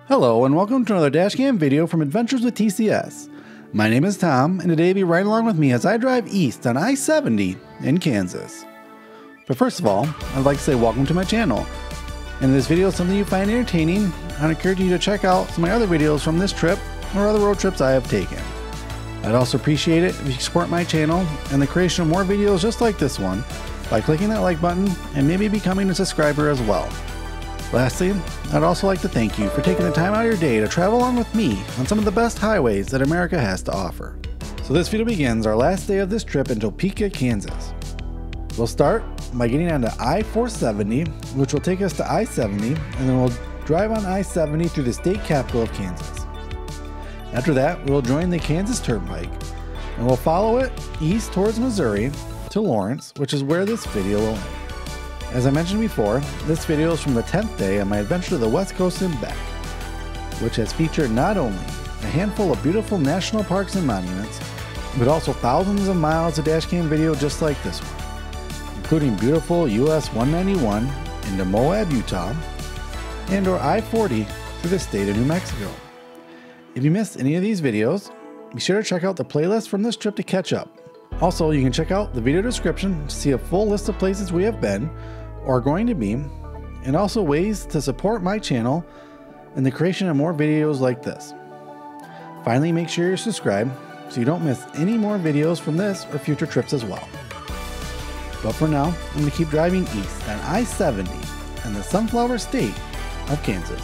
Hello and welcome to another dashcam video from Adventures with TCS. My name is Tom and today you'll be riding along with me as I drive east on I-70 in Kansas. But first of all, I'd like to say welcome to my channel. And if this video is something you find entertaining, I'd encourage you to check out some of my other videos from this trip or other road trips I have taken. I'd also appreciate it if you support my channel and the creation of more videos just like this one by clicking that like button and maybe becoming a subscriber as well. Lastly, I'd also like to thank you for taking the time out of your day to travel along with me on some of the best highways that America has to offer. So this video begins our last day of this trip in Topeka, Kansas. We'll start by getting onto I-470, which will take us to I-70, and then we'll drive on I-70 through the state capital of Kansas. After that, we'll join the Kansas Turnpike, and we'll follow it east towards Missouri to Lawrence, which is where this video will end. As I mentioned before, this video is from the 10th day on my adventure to the West Coast and back, which has featured not only a handful of beautiful national parks and monuments, but also thousands of miles of dashcam video just like this one, including beautiful US 191 into Moab, Utah, and or I-40 through the state of New Mexico. If you missed any of these videos, be sure to check out the playlist from this trip to catch up. Also, you can check out the video description to see a full list of places we have been or are going to be, and also ways to support my channel and the creation of more videos like this. Finally, make sure you're subscribed so you don't miss any more videos from this or future trips as well. But for now, I'm going to keep driving east on I-70 in the Sunflower State of Kansas.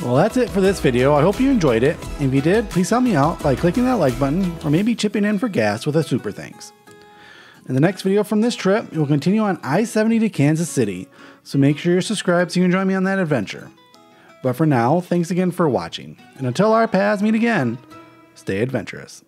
Well, that's it for this video. I hope you enjoyed it. If you did, please help me out by clicking that like button or maybe chipping in for gas with a super thanks. In the next video from this trip, we'll continue on I-70 to Kansas City, so make sure you're subscribed so you can join me on that adventure. But for now, thanks again for watching, and until our paths meet again, stay adventurous.